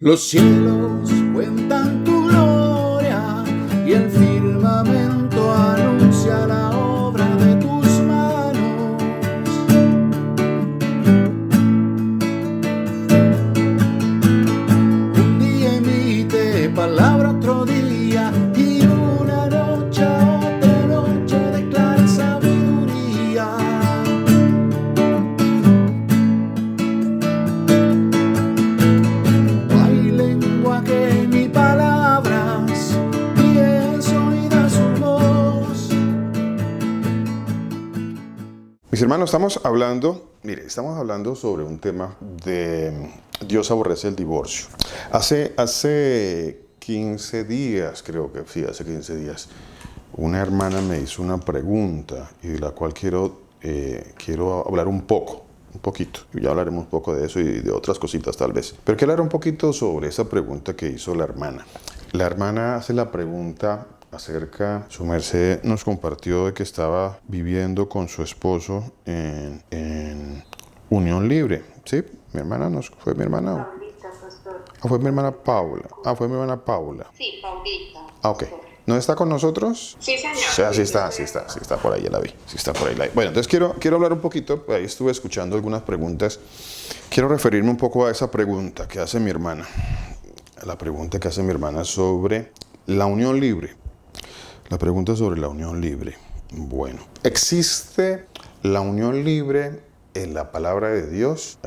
Los cielos cuentan tu gloria y el firmamento anuncia la obra de tus manos. Un día emite palabra otro día y una noche otra noche declara sabiduría. No hay lenguaje ni palabras, ni es oída su voz. Mis hermanos, estamos hablando sobre un tema de Dios aborrece el divorcio. Hace 15 días, creo que sí, hace 15 días, una hermana me hizo una pregunta y de la cual quiero hablar un poquito. Ya hablaremos un poco de eso y de otras cositas tal vez. Pero quiero hablar un poquito sobre esa pregunta que hizo la hermana. La hermana hace la pregunta acerca, su merced nos compartió de que estaba viviendo con su esposo en unión libre. ¿Sí? ¿Fue mi hermana? Paulita, pastor. ¿O fue mi hermana Paula? Fue mi hermana Paula. Sí, Paulita. Ok. ¿No está con nosotros? Sí, señor. Sí está por ahí, ya la vi. Sí está por ahí. Bueno, entonces quiero hablar un poquito, ahí estuve escuchando algunas preguntas. Quiero referirme un poco a esa pregunta que hace mi hermana. La pregunta que hace mi hermana sobre la unión libre. La pregunta sobre la unión libre. Bueno, ¿existe la unión libre en la palabra de Dios?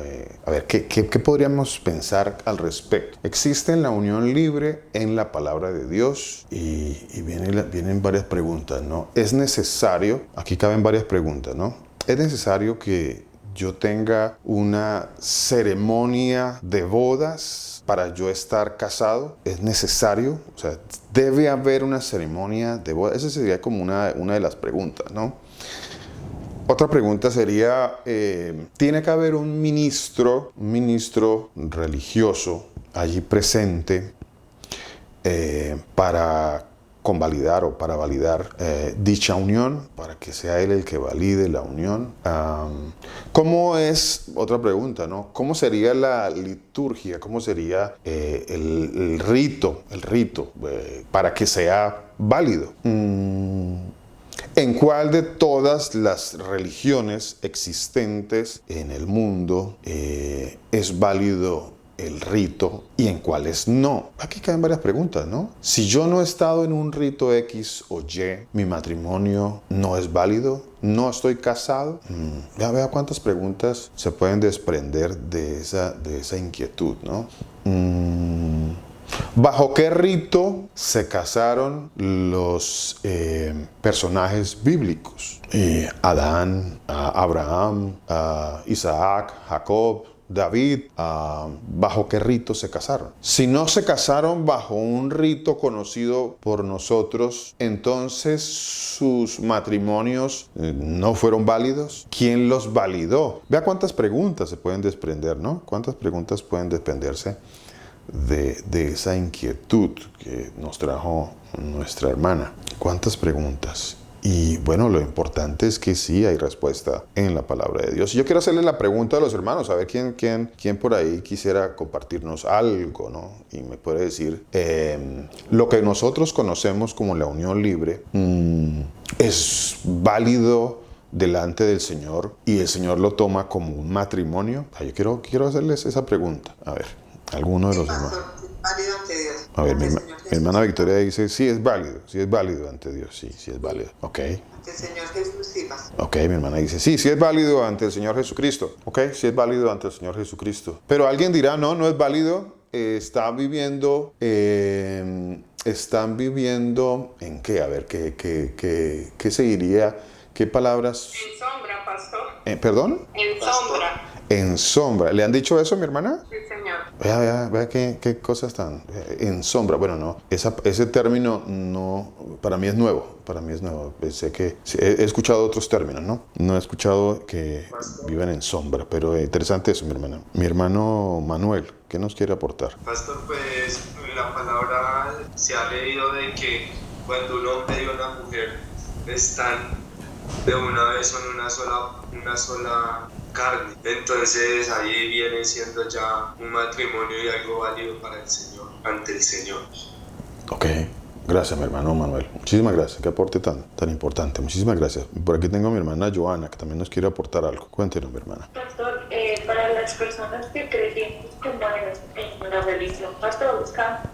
¿Qué podríamos pensar al respecto? ¿Existe la unión libre en la palabra de Dios? Y vienen varias preguntas, ¿no? Es necesario, aquí caben varias preguntas, ¿no? Es necesario que yo tenga una ceremonia de bodas para yo estar casado. Es necesario, o sea, debe haber una ceremonia de bodas. Esa sería como una de las preguntas, ¿no? Otra pregunta sería, ¿tiene que haber un ministro religioso allí presente para convalidar o para validar dicha unión, para que sea él el que valide la unión? ¿Cómo es, otra pregunta, ¿no? ¿Cómo sería la liturgia? ¿Cómo sería el rito para que sea válido? ¿En cuál de todas las religiones existentes en el mundo es válido el rito y en cuáles no? Aquí caen varias preguntas, ¿no? Si yo no he estado en un rito X o Y, mi matrimonio no es válido, no estoy casado. Ya vea cuántas preguntas se pueden desprender de esa inquietud, ¿no? ¿Bajo qué rito se casaron los personajes bíblicos? Adán, Abraham, Isaac, Jacob, David. ¿Bajo qué rito se casaron? Si no se casaron bajo un rito conocido por nosotros, entonces sus matrimonios no fueron válidos. ¿Quién los validó? Vea cuántas preguntas se pueden desprender, ¿no? Cuántas preguntas pueden desprenderse de esa inquietud que nos trajo nuestra hermana. ¿Cuántas preguntas? Y bueno, lo importante es que sí hay respuesta en la palabra de Dios. Y yo quiero hacerle la pregunta a los hermanos, a ver quién por ahí quisiera compartirnos algo, ¿no? Y me puede decir, lo que nosotros conocemos como la unión libre, ¿es válido delante del Señor y el Señor lo toma como un matrimonio? Yo quiero hacerles esa pregunta. A ver, alguno de los hermanos. Válido ante Dios. A ver, mi hermana Victoria dice, sí es válido ante Dios, sí es válido. Ok. Ante el Señor Jesús, sí, pastor. Ok, mi hermana dice, sí es válido ante el Señor Jesucristo. Ok, sí es válido ante el Señor Jesucristo. Pero alguien dirá, no es válido. Están viviendo ¿en qué? A ver, ¿qué se diría? ¿Qué palabras? En sombra, pastor. ¿Perdón? En sombra. En sombra. ¿Le han dicho eso a mi hermana? Sí, señor. Vea qué cosas están en sombra. Bueno, no, ese término no, para mí es nuevo. Sé que he escuchado otros términos, ¿no? No he escuchado que vivan en sombra, pero interesante eso, mi hermana. Mi hermano Manuel, ¿qué nos quiere aportar? Pastor, pues en la palabra se ha leído de que cuando un hombre y una mujer están de una vez son una sola carne. Entonces ahí viene siendo ya un matrimonio y algo válido para el Señor, ante el Señor. Ok, gracias mi hermano Manuel. Muchísimas gracias, qué aporte tan importante. Muchísimas gracias. Por aquí tengo a mi hermana Joana, que también nos quiere aportar algo. Cuéntenos, mi hermana. Pastor, para las personas que crecimos como en la religión católica,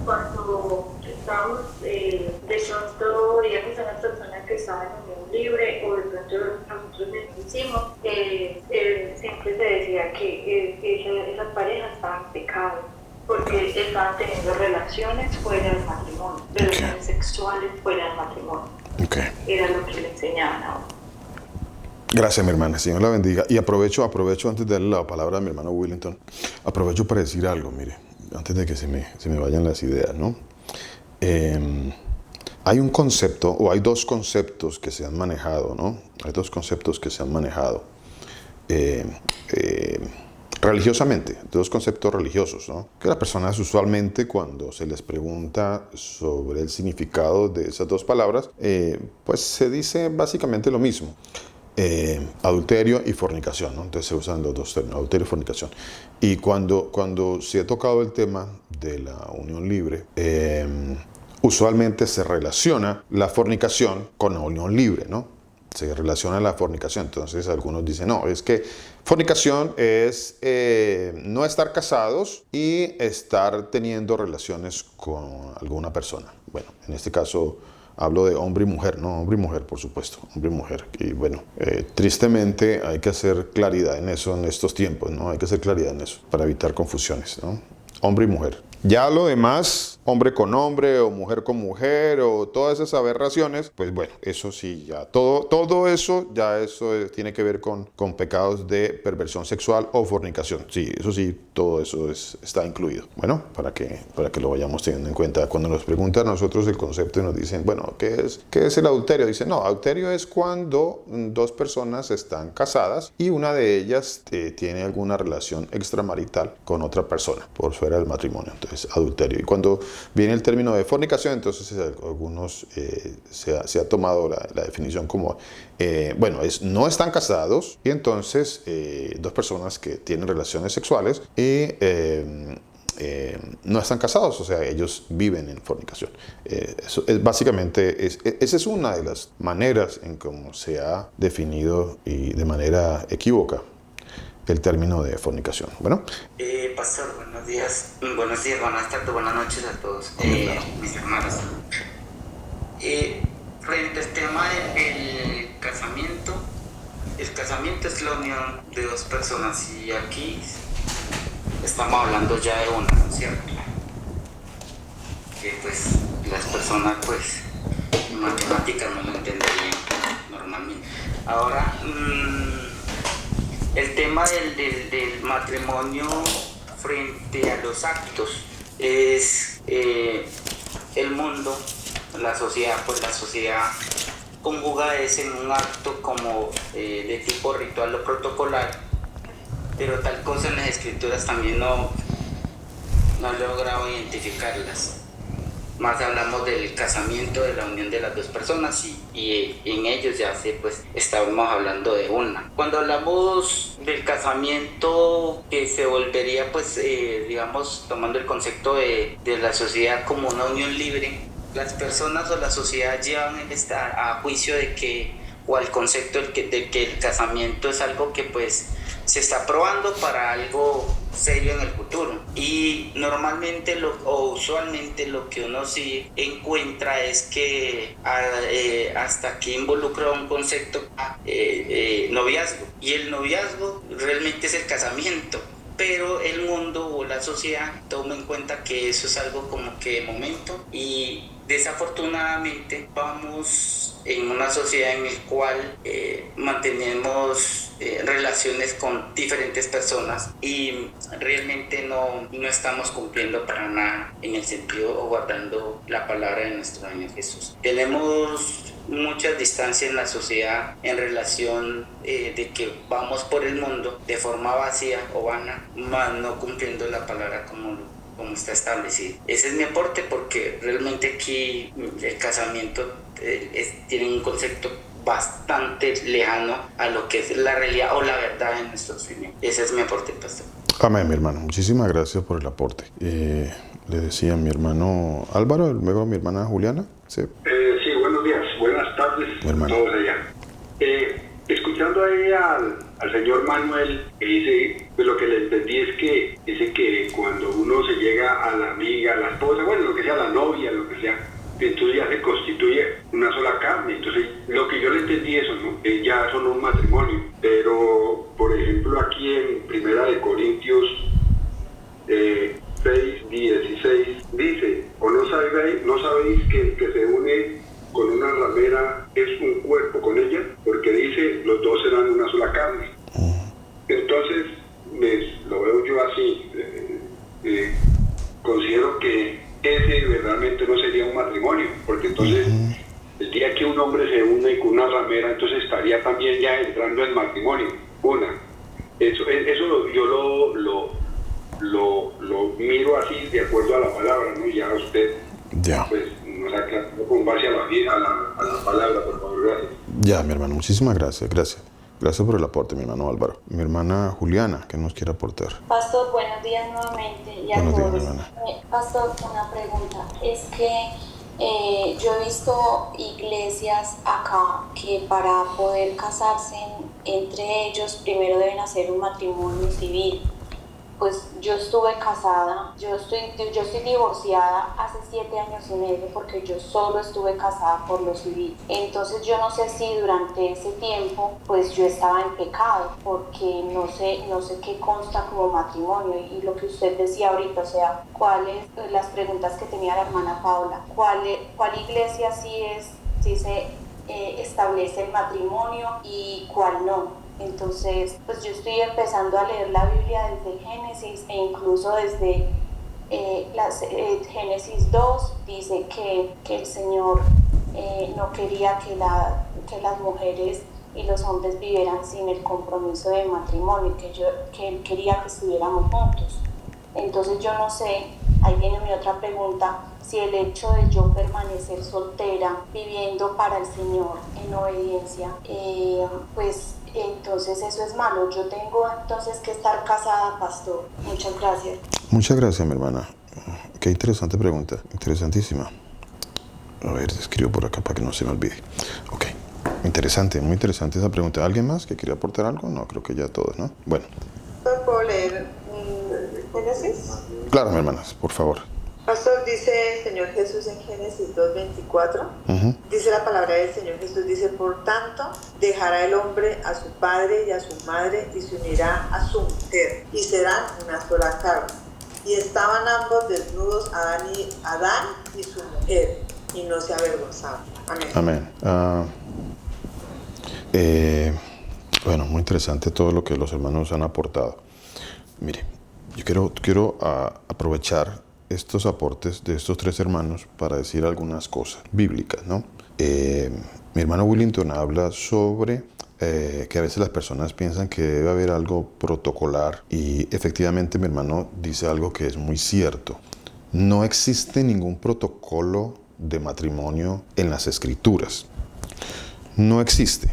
cuando estamos de pronto, digamos, a una persona que estaba en unión libre, o de pronto nosotros mismos hicimos, siempre se decía que esa pareja estaba en pecado, porque estaban teniendo relaciones fuera del matrimonio, relaciones sexuales fuera del matrimonio. Okay. Era lo que le enseñaban a uno. Gracias, mi hermana. Señor la bendiga. Y aprovecho antes de darle la palabra a mi hermano Willington, aprovecho para decir algo, mire, antes de que se me vayan las ideas, ¿no? Hay un concepto, o hay dos conceptos que se han manejado, ¿no? Hay dos conceptos que se han manejado religiosamente, dos conceptos religiosos, ¿no? Que las personas usualmente, cuando se les pregunta sobre el significado de esas dos palabras, pues se dice básicamente lo mismo. Adulterio y fornicación, ¿no? Entonces se usan los dos términos, adulterio y fornicación. Y cuando se ha tocado el tema de la unión libre, usualmente se relaciona la fornicación con la unión libre, ¿no? Se relaciona la fornicación. Entonces algunos dicen, no, es que fornicación es no estar casados y estar teniendo relaciones con alguna persona. Bueno, en este caso hablo de hombre y mujer, ¿no? Hombre y mujer, por supuesto, hombre y mujer. Y bueno, tristemente hay que hacer claridad en eso en estos tiempos, ¿no? Hay que hacer claridad en eso para evitar confusiones, ¿no? Hombre y mujer. Ya lo demás, hombre con hombre o mujer con mujer o todas esas aberraciones, pues bueno, eso sí, ya todo eso, ya eso tiene que ver con pecados de perversión sexual o fornicación. Sí, eso sí, todo eso está incluido. Bueno, para que lo vayamos teniendo en cuenta. Cuando nos preguntan a nosotros el concepto y nos dicen, bueno, ¿qué es el adulterio? Dicen, no, adulterio es cuando dos personas están casadas y una de ellas tiene alguna relación extramarital con otra persona por fuera del matrimonio. Entonces, adulterio. Y cuando viene el término de fornicación, entonces algunos se ha tomado la definición como, bueno, no están casados y entonces dos personas que tienen relaciones sexuales y no están casados, o sea, ellos viven en fornicación. Eso es básicamente, esa es una de las maneras en cómo se ha definido y de manera equívoca el término de fornicación. Bueno. Pastor, buenos días, buenas tardes, buenas noches a todos, mis hermanos. Frente al tema del casamiento, el casamiento es la unión de dos personas y aquí estamos hablando ya de una, ¿no es cierto? Que pues las personas pues matemáticas no lo entenderían normalmente. Ahora, el tema del matrimonio frente a los actos es el mundo, la sociedad, pues la sociedad conjuga es en un acto como de tipo ritual o protocolar, pero tal cosa en las escrituras también no he logrado identificarlas. Más hablamos del casamiento, de la unión de las dos personas y en ellos ya pues estábamos hablando de una. Cuando hablamos del casamiento que se volvería pues digamos tomando el concepto de la sociedad como una unión libre, las personas o la sociedad llevan a juicio de que o al concepto de que el casamiento es algo que pues se está probando para algo serio en el futuro y normalmente o usualmente lo que uno sí encuentra es que hasta aquí involucra un concepto noviazgo y el noviazgo realmente es el casamiento, pero el mundo o la sociedad toma en cuenta que eso es algo como que de momento y desafortunadamente vamos en una sociedad en la cual mantenemos relaciones con diferentes personas y realmente no estamos cumpliendo para nada en el sentido o guardando la palabra de nuestro Señor Jesús. Tenemos muchas distancias en la sociedad en relación de que vamos por el mundo de forma vacía o vana, más no cumpliendo la palabra como está establecido. Ese es mi aporte porque realmente aquí el casamiento tiene un concepto bastante lejano a lo que es la realidad o la verdad en nuestros fines. Ese es mi aporte, pastor. Amén, mi hermano. Muchísimas gracias por el aporte. Le decía mi hermano Álvaro, luego mi hermana Juliana. Sí, sí, buenos días, buenas tardes a todos allá. Escuchando ahí al señor Manuel, que dice, pues lo que le entendí es que dice que cuando uno se llega a la amiga, a la esposa, bueno, lo que sea, la novia, lo que sea, entonces ya se constituye una sola carne. Entonces, lo que yo le entendí eso, ¿no? Ya son un matrimonio. Pero, por ejemplo, aquí en Primera de Corintios 6:16 dice, ¿o no sabéis que el que se une con una ramera es un cuerpo con ella? Porque dice, los dos serán una sola carne. Entonces, lo veo yo así. Considero que ese verdaderamente no sería un matrimonio, porque entonces el día que un hombre se une con una ramera, entonces estaría también ya entrando en matrimonio. Eso yo lo miro así de acuerdo a la palabra, ¿no? Ya usted pues nos aclaró con base a la palabra, por favor, gracias. Ya, mi hermano, muchísimas gracias. Gracias por el aporte, mi hermano Álvaro. Mi hermana Juliana, ¿qué nos quiere aportar? Pastor, buenos días nuevamente. Buenos días, mi hermana. Pastor, una pregunta. Es que yo he visto iglesias acá que para poder casarse entre ellos primero deben hacer un matrimonio civil. Pues yo estuve casada, yo estoy divorciada hace 7 años y medio porque yo solo estuve casada por lo civil. Entonces yo no sé si durante ese tiempo pues yo estaba en pecado, porque no sé qué consta como matrimonio. Y lo que usted decía ahorita, o sea, cuáles las preguntas que tenía la hermana Paula, cuál iglesia sí se establece el matrimonio y cuál no. Entonces, pues yo estoy empezando a leer la Biblia desde Génesis, e incluso desde Génesis 2 dice que el Señor no quería que las mujeres y los hombres vivieran sin el compromiso de matrimonio, que Él quería que estuviéramos juntos. Entonces yo no sé, ahí viene mi otra pregunta, si el hecho de yo permanecer soltera, viviendo para el Señor en obediencia, pues entonces eso es malo. Yo tengo entonces que estar casada, pastor. Muchas gracias. Muchas gracias, mi hermana. Qué interesante pregunta, interesantísima. A ver, te escribo por acá para que no se me olvide. Ok, interesante, muy interesante esa pregunta. ¿Alguien más que quiera aportar algo? No, creo que ya todos, ¿no? Bueno. ¿Puedo leer Génesis? Claro, mi hermana, por favor. Pastor, dice el Señor Jesús en Génesis 2:24, dice la palabra del Señor Jesús, dice, por tanto, dejará el hombre a su padre y a su madre y se unirá a su mujer y serán una sola carne. Y estaban ambos desnudos, Adán y su mujer, y no se avergonzaban. Amén. Amén. Bueno, muy interesante todo lo que los hermanos han aportado. Mire, yo quiero aprovechar estos aportes de estos 3 hermanos para decir algunas cosas bíblicas, ¿no? Mi hermano Willington habla sobre que a veces las personas piensan que debe haber algo protocolar, y efectivamente mi hermano dice algo que es muy cierto. No existe ningún protocolo de matrimonio en las Escrituras. No existe.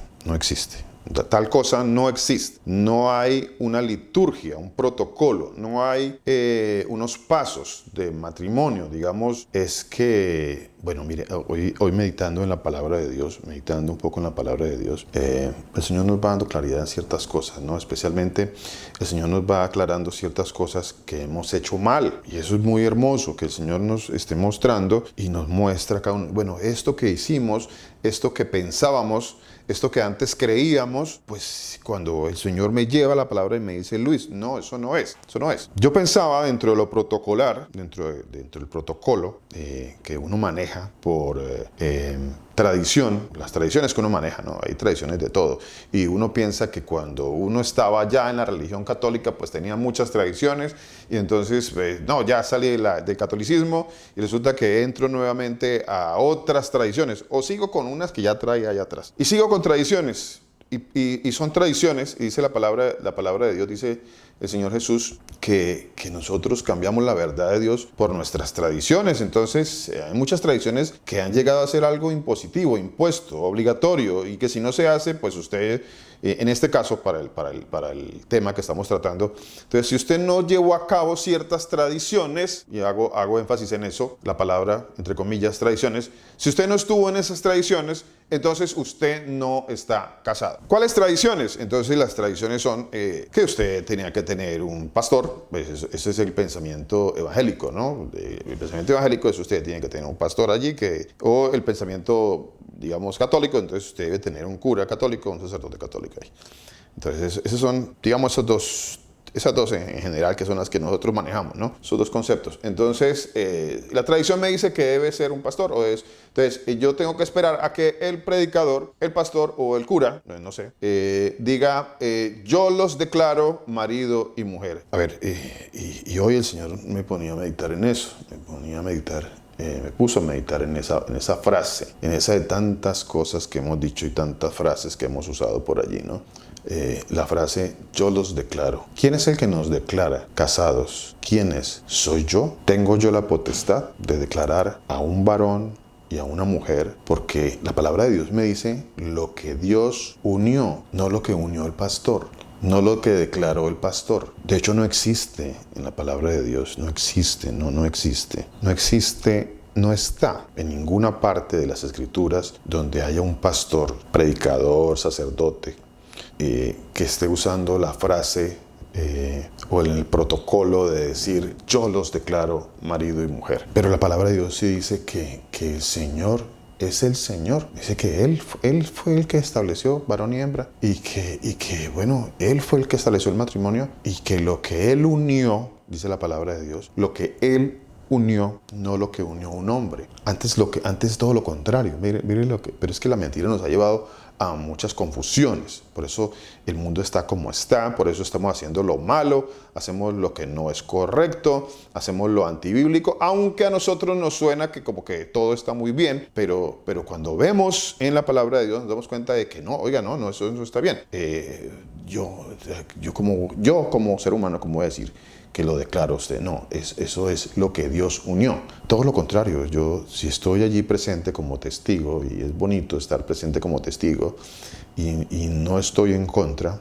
Tal cosa no existe. No hay una liturgia, un protocolo, no hay unos pasos de matrimonio. Digamos, es que, bueno, mire, hoy meditando en la palabra de Dios, meditando un poco en la palabra de Dios, el Señor nos va dando claridad en ciertas cosas, ¿no? Especialmente el Señor nos va aclarando ciertas cosas que hemos hecho mal. Y eso es muy hermoso, que el Señor nos esté mostrando y nos muestra cada uno. Bueno, esto que hicimos, esto que pensábamos, esto que antes creíamos, pues cuando el Señor me lleva la palabra y me dice, Luis, no, eso no es. Yo pensaba dentro de lo protocolar, dentro del protocolo que uno maneja por tradición, las tradiciones que uno maneja, ¿no? Hay tradiciones de todo. Y uno piensa que cuando uno estaba ya en la religión católica, pues tenía muchas tradiciones, y entonces, no, ya salí del catolicismo y resulta que entro nuevamente a otras tradiciones, o sigo con unas que ya traía allá atrás. Y sigo con tradiciones, y son tradiciones, y dice la palabra de Dios, dice el Señor Jesús que nosotros cambiamos la verdad de Dios por nuestras tradiciones. Entonces, hay muchas tradiciones que han llegado a ser algo impositivo, impuesto, obligatorio, y que si no se hace, pues usted, en este caso, para el tema que estamos tratando, entonces, si usted no llevó a cabo ciertas tradiciones, y hago énfasis en eso, la palabra, entre comillas, tradiciones, si usted no estuvo en esas tradiciones, entonces usted no está casado. ¿Cuáles tradiciones? Entonces las tradiciones son que usted tenía que tener un pastor, pues ese es el pensamiento evangélico, ¿no? El pensamiento evangélico es usted tiene que tener un pastor allí, o el pensamiento, digamos, católico, entonces usted debe tener un cura católico, un sacerdote católico ahí. Entonces esos son, digamos, esas dos en general que son las que nosotros manejamos, ¿no? Esos dos conceptos. Entonces, la tradición me dice que debe ser un pastor, entonces yo tengo que esperar a que el predicador, el pastor o el cura, no sé, diga, yo los declaro marido y mujer. A ver, y hoy el Señor me ponía a meditar en eso, me puso a meditar en esa frase, en esa de tantas cosas que hemos dicho y tantas frases que hemos usado por allí, ¿no? La frase, yo los declaro. ¿Quién es el que nos declara casados? ¿Quién es? ¿Soy yo? ¿Tengo yo la potestad de declarar a un varón y a una mujer? Porque la palabra de Dios me dice lo que Dios unió, no lo que unió el pastor. No lo que declaró el pastor. De hecho, no existe en la palabra de Dios. No existe, no existe. No existe, no está en ninguna parte de las Escrituras donde haya un pastor, predicador, sacerdote, que esté usando la frase o en el protocolo de decir, yo los declaro marido y mujer. Pero la palabra de Dios sí dice que el Señor es el Señor. Dice que Él fue el que estableció varón y hembra y que bueno, Él fue el que estableció el matrimonio y que lo que Él unió, dice la palabra de Dios, lo que Él unió, no lo que unió un hombre. Antes todo lo contrario. Mire pero es que la mentira nos ha llevado a muchas confusiones. Por eso el mundo está como está, por eso estamos haciendo lo malo, hacemos lo que no es correcto, hacemos lo antibíblico, aunque a nosotros nos suena que como que todo está muy bien, pero cuando vemos en la palabra de Dios nos damos cuenta de que no, oiga, no, eso está bien. Yo como ser humano, ¿cómo voy a decir que lo declara usted? No, eso es lo que Dios unió. Todo lo contrario, yo si estoy allí presente como testigo, y es bonito estar presente como testigo, y no estoy en contra,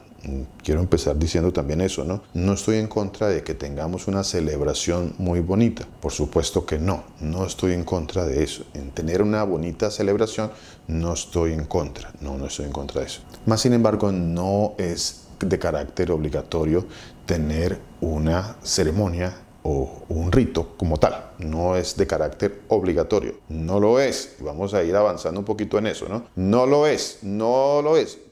quiero empezar diciendo también eso, ¿no? No estoy en contra de que tengamos una celebración muy bonita. Por supuesto que no estoy en contra de eso. En tener una bonita celebración, no estoy en contra. No estoy en contra de eso. Más sin embargo, no es de carácter obligatorio tener una ceremonia o un rito como tal. No es de carácter obligatorio. No lo es. Vamos a ir avanzando un poquito en eso, ¿no? No lo es.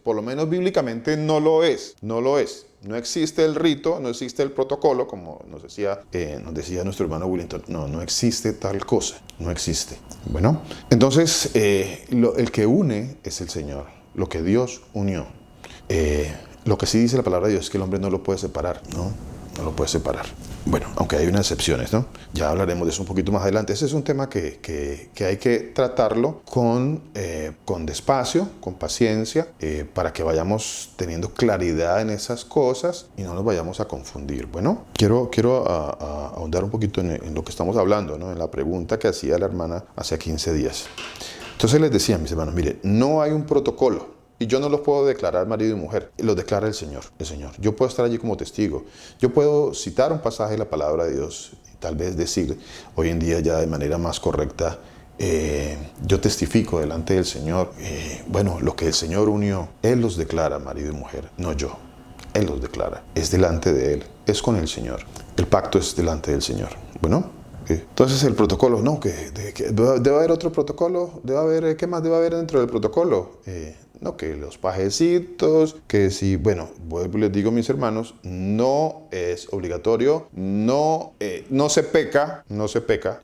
Por lo menos bíblicamente no lo es. No existe el rito, no existe el protocolo, como nos decía nuestro hermano Willington. No existe tal cosa. No existe. Bueno, entonces el que une es el Señor. Lo que Dios unió. Lo que sí dice la palabra de Dios es que el hombre no lo puede separar, ¿no? No lo puede separar. Bueno, aunque hay unas excepciones, ¿no? Ya hablaremos de eso un poquito más adelante. Ese es un tema que hay que tratarlo con despacio, con paciencia, para que vayamos teniendo claridad en esas cosas y no nos vayamos a confundir. Bueno, quiero ahondar un poquito en lo que estamos hablando, ¿no? En la pregunta que hacía la hermana hace 15 días. Entonces les decía a mis hermanos, mire, no hay un protocolo. Y yo no los puedo declarar marido y mujer, los declara el Señor. Yo puedo estar allí como testigo. Yo puedo citar un pasaje de la palabra de Dios y tal vez decir, hoy en día ya de manera más correcta, yo testifico delante del Señor, bueno, lo que el Señor unió, Él los declara marido y mujer, no yo. Él los declara, es delante de Él, es con el Señor. El pacto es delante del Señor. Bueno, entonces el protocolo, no, que debe haber otro protocolo, ¿qué más debe haber dentro del protocolo? No, que los pajecitos, que si, bueno, les digo a mis hermanos, no es obligatorio, no se peca,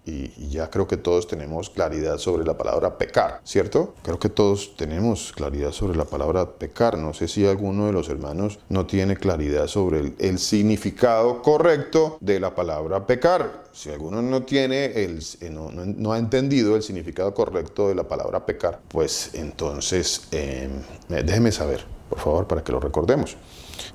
y ya creo que todos tenemos claridad sobre la palabra pecar, ¿cierto? Creo que todos tenemos claridad sobre la palabra pecar. No sé si alguno de los hermanos no tiene claridad sobre el significado correcto de la palabra pecar. Si alguno no ha entendido el significado correcto de la palabra pecar, pues entonces déjeme saber, por favor, para que lo recordemos.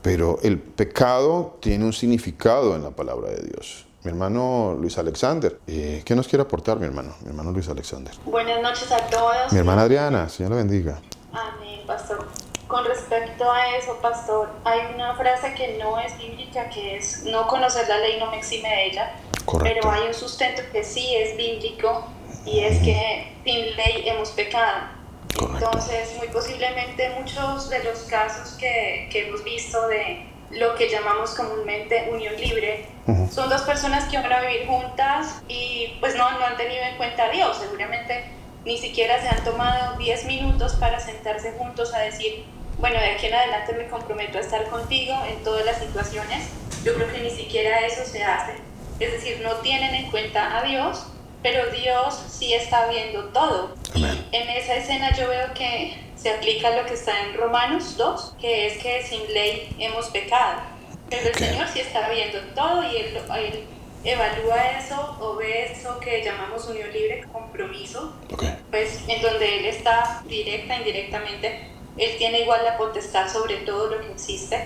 Pero el pecado tiene un significado en la palabra de Dios. Mi hermano Luis Alexander, ¿qué nos quiere aportar mi hermano Luis Alexander? Buenas noches a todos. Mi hermana Adriana, Señor la bendiga. Amén, pastor. Con respecto a eso, pastor, hay una frase que no es bíblica, que es: no conocer la ley no me exime de ella. Correcto. Pero hay un sustento que sí es bíblico, y es que sin ley hemos pecado. Correcto. Entonces, muy posiblemente muchos de los casos que hemos visto de lo que llamamos comúnmente unión libre, son dos personas que van a vivir juntas y pues no han tenido en cuenta a Dios. Seguramente ni siquiera se han tomado 10 minutos para sentarse juntos a decir: bueno, de aquí en adelante me comprometo a estar contigo en todas las situaciones. Yo creo que ni siquiera eso se hace. Es decir, no tienen en cuenta a Dios, pero Dios sí está viendo todo. Amén. Y en esa escena yo veo que se aplica lo que está en Romanos 2, que es que sin ley hemos pecado. Pero el Señor sí está viendo todo, y Él evalúa eso, o ve eso que llamamos unión libre, compromiso, pues en donde Él está directa, indirectamente, Él tiene igual la potestad sobre todo lo que existe.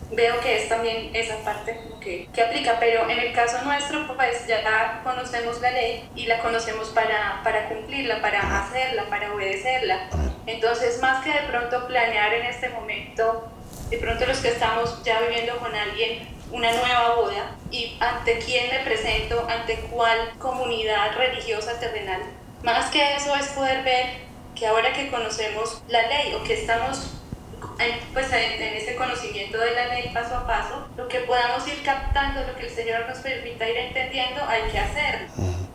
Veo que es también esa parte que aplica, pero en el caso nuestro, pues ya conocemos la ley y la conocemos para cumplirla, para hacerla, para obedecerla. Entonces, más que de pronto planear en este momento, de pronto los que estamos ya viviendo con alguien una nueva boda, y ante quién me presento, ante cuál comunidad religiosa terrenal, más que eso es poder ver que ahora que conocemos la ley, o que estamos pues en ese conocimiento de la ley paso a paso, lo que podamos ir captando, lo que el Señor nos permita ir entendiendo, hay que hacerlo,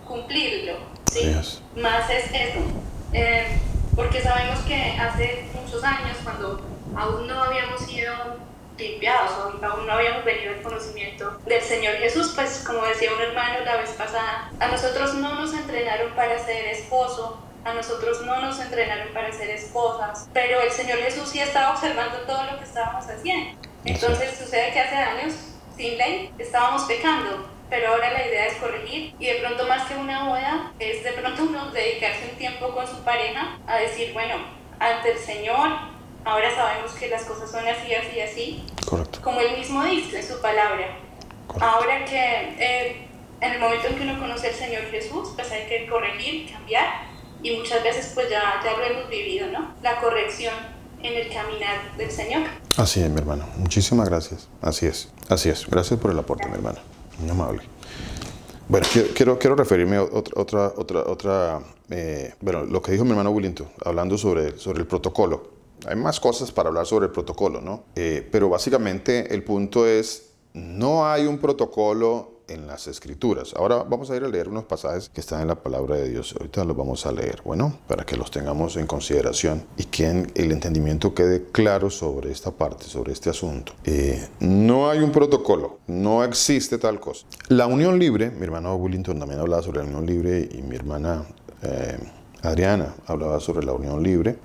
cumplirlo, ¿sí? Más es eso, porque sabemos que hace muchos años, cuando aún no habíamos sido limpiados, aún no habíamos venido al conocimiento del Señor Jesús, pues como decía un hermano la vez pasada, a nosotros no nos entrenaron para ser esposo, a nosotros no nos entrenaron para ser esposas, pero el Señor Jesús sí estaba observando todo lo que estábamos haciendo. Entonces sucede que hace años, sin ley, estábamos pecando, pero ahora la idea es corregir, y de pronto más que una boda, es de pronto uno dedicarse un tiempo con su pareja a decir: bueno, ante el Señor, ahora sabemos que las cosas son así, así, así. Correcto. Como Él mismo dice en su palabra. Correcto. Ahora que en el momento en que uno conoce al Señor Jesús, pues hay que corregir, cambiar. Y muchas veces pues ya lo hemos vivido, ¿no? La corrección en el caminar del Señor. Así es, mi hermano. Muchísimas gracias. Así es. Gracias por el aporte, mi hermano. Muy amable. Bueno, quiero referirme a bueno, lo que dijo mi hermano Willington, hablando sobre el protocolo. Hay más cosas para hablar sobre el protocolo, ¿no? Pero básicamente el punto es: no hay un protocolo en las Escrituras. Ahora vamos a ir a leer unos pasajes que están en la palabra de Dios. Ahorita los vamos a leer, bueno, para que los tengamos en consideración y que el entendimiento quede claro sobre esta parte, sobre este asunto. No hay un protocolo, no existe tal cosa. La unión libre, mi hermano Willington también hablaba sobre la unión libre, y mi hermana Adriana hablaba sobre la unión libre.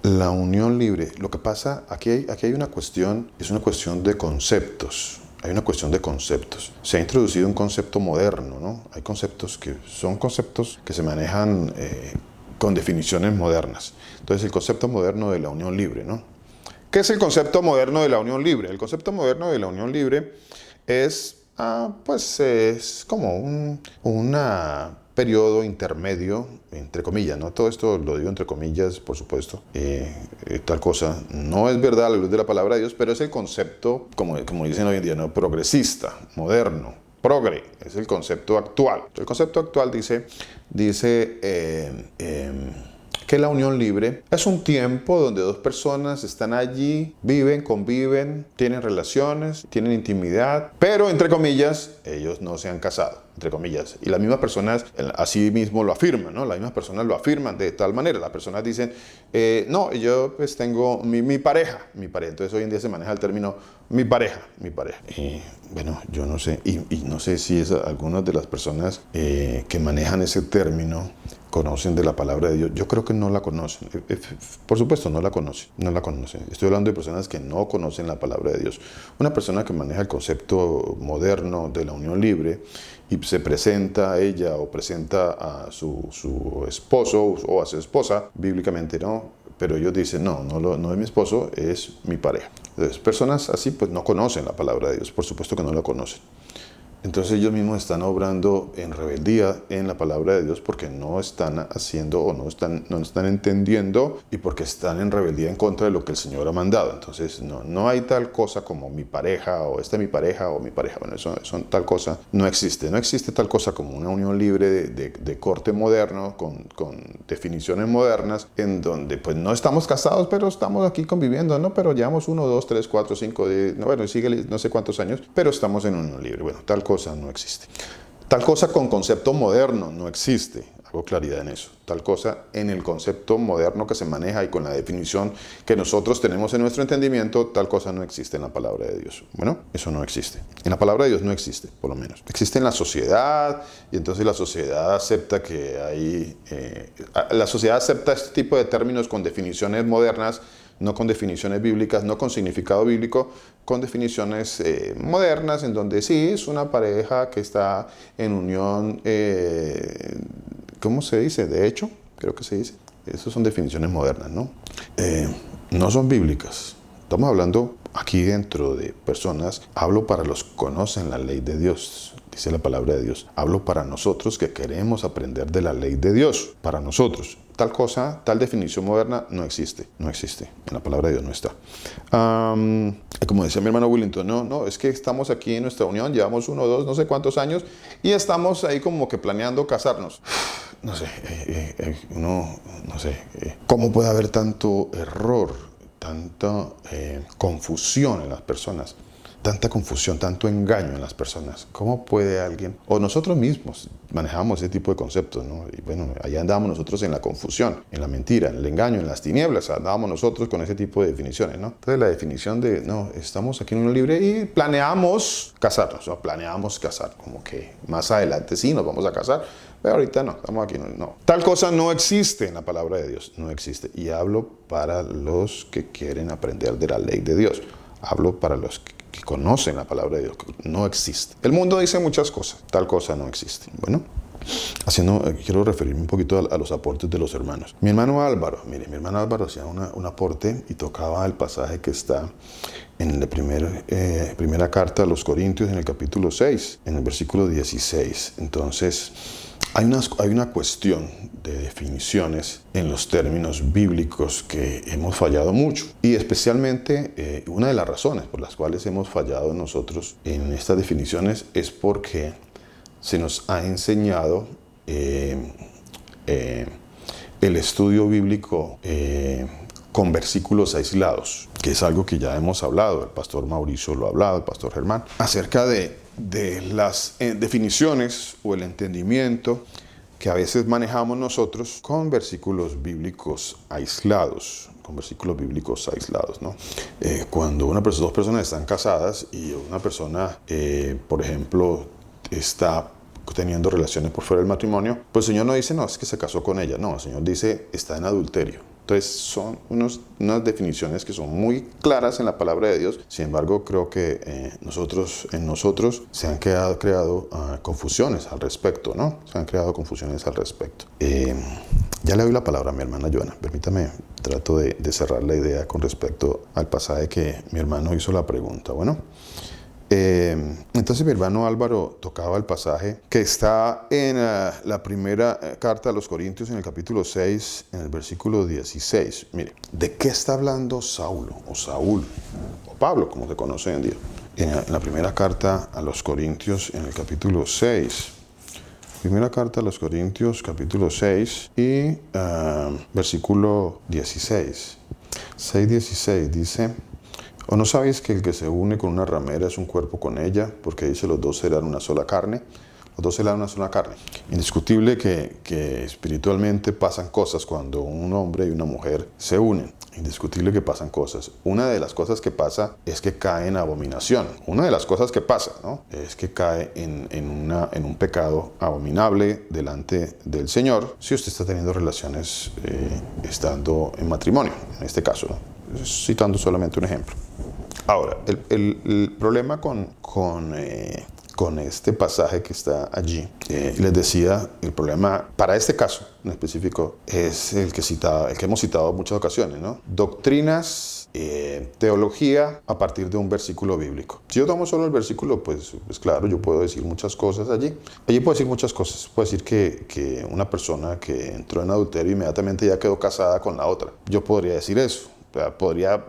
La unión libre, lo que pasa, aquí hay una cuestión, es una cuestión de conceptos. Hay una cuestión de conceptos. Se ha introducido un concepto moderno, ¿no? Hay conceptos que son conceptos que se manejan con definiciones modernas. Entonces, el concepto moderno de la unión libre, ¿no? ¿Qué es el concepto moderno de la unión libre? El concepto moderno de la unión libre es, pues, es como un periodo intermedio, entre comillas, ¿no? Todo esto lo digo entre comillas, por supuesto. Tal cosa no es verdad a la luz de la palabra de Dios, pero es el concepto, como dicen hoy en día, ¿no? Progresista, moderno, progre, es el concepto actual. El concepto actual dice que la unión libre es un tiempo donde dos personas están allí, viven, conviven, tienen relaciones, tienen intimidad, pero entre comillas, ellos no se han casado, entre comillas. Y las mismas personas así mismo lo afirman, ¿no? Las mismas personas lo afirman de tal manera. Las personas dicen, no, yo pues tengo mi pareja. Entonces hoy en día se maneja el término mi pareja. Y bueno, yo no sé, y no sé si algunas de las personas que manejan ese término conocen de la palabra de Dios. Yo creo que no la conocen. Por supuesto, no la conocen. Estoy hablando de personas que no conocen la palabra de Dios. Una persona que maneja el concepto moderno de la unión libre y se presenta a ella o presenta a su esposo o a su esposa, bíblicamente, ¿no? pero ellos dicen, no es mi esposo, es mi pareja. Entonces, personas así pues no conocen la palabra de Dios, por supuesto que no la conocen. Entonces ellos mismos están obrando en rebeldía en la palabra de Dios porque no están haciendo o no están entendiendo y porque están en rebeldía en contra de lo que el Señor ha mandado. Entonces no hay tal cosa como mi pareja o esta es mi pareja o mi pareja. Bueno, eso tal cosa no existe. No existe tal cosa como una unión libre de corte moderno con definiciones modernas en donde pues no estamos casados pero estamos aquí conviviendo, ¿no? Pero llevamos 1, 2, 3, 4, 5, bueno, sigue no sé cuántos años, pero estamos en unión libre. Bueno, tal cosa no existe. Tal cosa con concepto moderno no existe. Hago claridad en eso. Tal cosa en el concepto moderno que se maneja y con la definición que nosotros tenemos en nuestro entendimiento, tal cosa no existe en la palabra de Dios. Bueno, eso no existe. En la palabra de Dios no existe, por lo menos. Existe en la sociedad y entonces la sociedad acepta que hay... la sociedad acepta este tipo de términos con definiciones modernas, no con definiciones bíblicas, no con significado bíblico, con definiciones modernas, en donde sí, es una pareja que está en unión, ¿cómo se dice? De hecho, creo que se dice. Esas son definiciones modernas, ¿no? No son bíblicas. Estamos hablando aquí dentro de personas, hablo para los que conocen la ley de Dios, dice la palabra de Dios. Hablo para nosotros que queremos aprender de la ley de Dios, para nosotros. Tal cosa, tal definición moderna no existe, no existe. En la palabra de Dios no está. Como decía mi hermano Willington, no, es que estamos aquí en nuestra unión, llevamos 1, 2, no sé cuántos años y estamos ahí como que planeando casarnos. No sé, no sé, ¿cómo puede haber tanto error, tanta confusión en las personas? Tanta confusión, tanto engaño en las personas. ¿Cómo puede alguien, o nosotros mismos manejamos ese tipo de conceptos, ¿no? Y bueno, allá andamos nosotros en la confusión, en la mentira, en el engaño, en las tinieblas, andábamos nosotros con ese tipo de definiciones, ¿no? Entonces la definición de, no, estamos aquí en unión libre y planeamos casarnos, ¿no? Planeamos casar, como que más adelante sí nos vamos a casar, pero ahorita no, estamos aquí, no. Tal cosa no existe en la palabra de Dios, no existe. Y hablo para los que quieren aprender de la ley de Dios. Hablo para los que conocen la palabra de Dios. No existe. El mundo dice muchas cosas. Tal cosa no existe. Bueno, quiero referirme un poquito a los aportes de los hermanos. Mi hermano Álvaro hacía un aporte y tocaba el pasaje que está en la primera carta a los Corintios, en el capítulo 6, en el versículo 16. Entonces, hay una cuestión de definiciones en los términos bíblicos que hemos fallado mucho. Y especialmente una de las razones por las cuales hemos fallado nosotros en estas definiciones es porque se nos ha enseñado el estudio bíblico con versículos aislados, que es algo que ya hemos hablado, el pastor Mauricio lo ha hablado, el pastor Germán, acerca de las definiciones o el entendimiento que a veces manejamos nosotros con versículos bíblicos aislados, ¿no? Cuando dos personas están casadas y una persona, por ejemplo, está teniendo relaciones por fuera del matrimonio, pues el Señor no dice, no, es que se casó con ella. No, el Señor dice, está en adulterio. Entonces son unas definiciones que son muy claras en la palabra de Dios. Sin embargo, creo que en nosotros se han creado confusiones al respecto, ¿no? Se han creado confusiones al respecto. Ya le doy la palabra a mi hermana Joana. Permítame, trato de cerrar la idea con respecto al pasaje que mi hermano hizo la pregunta. Bueno, entonces mi hermano Álvaro tocaba el pasaje que está en la primera carta a los Corintios, en el capítulo 6, en el versículo 16. Mire, ¿de qué está hablando Saúl o Pablo, como se conoce hoy en día? En la primera carta a los Corintios, en el capítulo 6. Primera carta a los Corintios, capítulo 6 y versículo 16. 6:16 dice: ¿O no sabéis que el que se une con una ramera es un cuerpo con ella? Porque dice, los dos serán una sola carne. Los dos serán una sola carne. Indiscutible que espiritualmente pasan cosas cuando un hombre y una mujer se unen. Indiscutible que pasan cosas. Una de las cosas que pasa es que cae en abominación. Una de las cosas que pasa, ¿no?, es que cae en un pecado abominable delante del Señor si usted está teniendo relaciones estando en matrimonio, en este caso, ¿no? Citando solamente un ejemplo. Ahora, el problema con con este pasaje que está allí. Les decía, el problema para este caso en específico es el que hemos citado en muchas ocasiones, ¿no? Doctrinas, teología a partir de un versículo bíblico. Si yo tomo solo el versículo, pues claro, yo puedo decir muchas cosas allí. Allí puedo decir muchas cosas. Puedo decir que una persona que entró en adulterio inmediatamente ya quedó casada con la otra. Yo podría decir eso. O sea, podría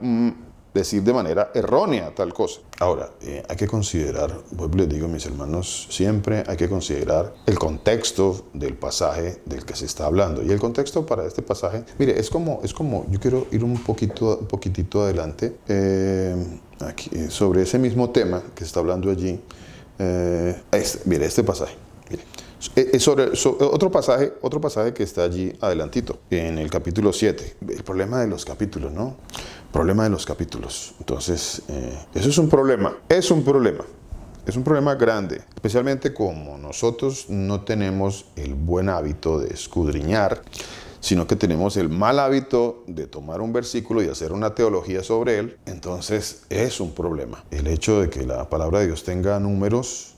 decir de manera errónea tal cosa. Ahora, hay que considerar, vuelvo y les digo, mis hermanos, siempre hay que considerar el contexto del pasaje del que se está hablando. Y el contexto para este pasaje, mire, es como yo quiero ir un poquitito adelante aquí, sobre ese mismo tema que se está hablando allí. Mire, este pasaje. Mire. Sobre otro pasaje que está allí adelantito, en el capítulo 7. El problema de los capítulos, ¿no? Problema de los capítulos. Entonces, eso es un problema. Es un problema grande, especialmente como nosotros no tenemos el buen hábito de escudriñar, sino que tenemos el mal hábito de tomar un versículo y hacer una teología sobre él. Entonces, es un problema. El hecho de que la palabra de Dios tenga números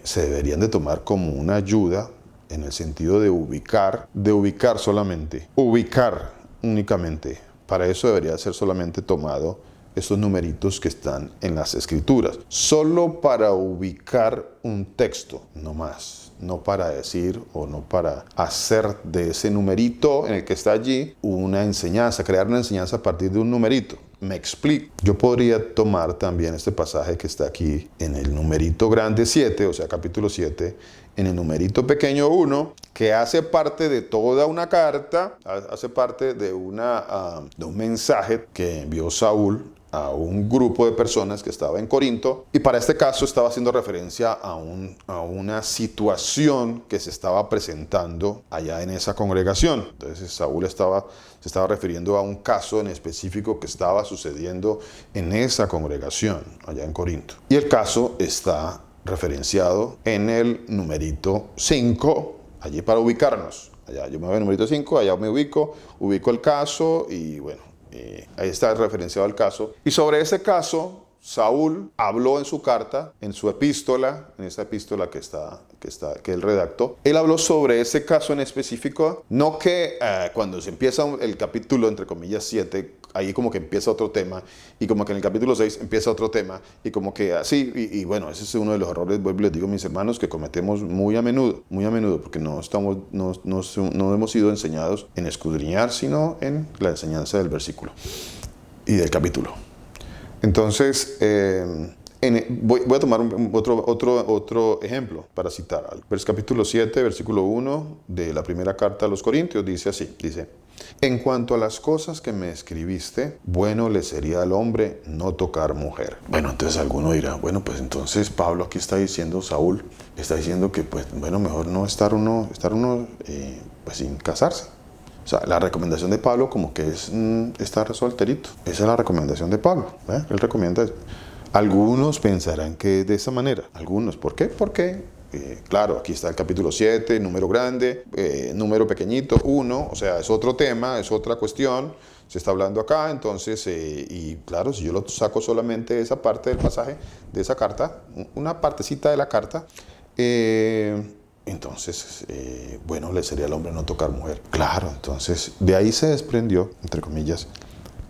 se deberían de tomar como una ayuda en el sentido de ubicar solamente, ubicar únicamente. Para eso debería ser solamente tomado estos numeritos que están en las escrituras, solo para ubicar un texto, no más, no para decir o no para hacer de ese numerito en el que está allí una enseñanza, crear una enseñanza a partir de un numerito. Me explico. Yo podría tomar también este pasaje que está aquí en el numerito grande 7, o sea, capítulo 7, en el numerito pequeño 1, que hace parte de toda una carta, hace parte de un mensaje que envió Saúl a un grupo de personas que estaba en Corinto, y para este caso estaba haciendo referencia a una situación que se estaba presentando allá en esa congregación. Entonces Saúl se estaba refiriendo a un caso en específico que estaba sucediendo en esa congregación allá en Corinto. Y el caso está referenciado en el numerito 5, allí para ubicarnos. Allá yo me voy al numerito 5, allá me ubico el caso y bueno, ahí está referenciado el caso. Y sobre ese caso, Saúl habló en su carta, en su epístola, en esa epístola que él redactó. Él habló sobre ese caso en específico, no que cuando se empieza el capítulo, entre comillas, 7, ahí como que empieza otro tema, y como que en el capítulo 6 empieza otro tema, y como que así, y bueno, ese es uno de los errores, vuelvo y les digo, mis hermanos, que cometemos muy a menudo, porque no hemos sido enseñados en escudriñar, sino en la enseñanza del versículo y del capítulo. Entonces, voy a tomar otro ejemplo para citar. Capítulo 7, versículo 1 de la primera carta a los Corintios, dice así, en cuanto a las cosas que me escribiste, bueno le sería al hombre no tocar mujer. Bueno, entonces alguno dirá, bueno, pues entonces Pablo aquí está diciendo, Saúl, está diciendo que, pues, bueno, mejor no estar uno pues sin casarse. O sea, la recomendación de Pablo como que es estar solterito. Esa es la recomendación de Pablo. Él recomienda eso. Algunos pensarán que es de esa manera. Algunos, ¿por qué? Porque, claro, aquí está el capítulo 7, número grande, número pequeñito, 1. O sea, es otro tema, es otra cuestión. Se está hablando acá, entonces, y claro, si yo lo saco solamente esa parte del pasaje, de esa carta, una partecita de la carta, entonces, bueno, le sería al hombre no tocar mujer. Claro, entonces, de ahí se desprendió, entre comillas,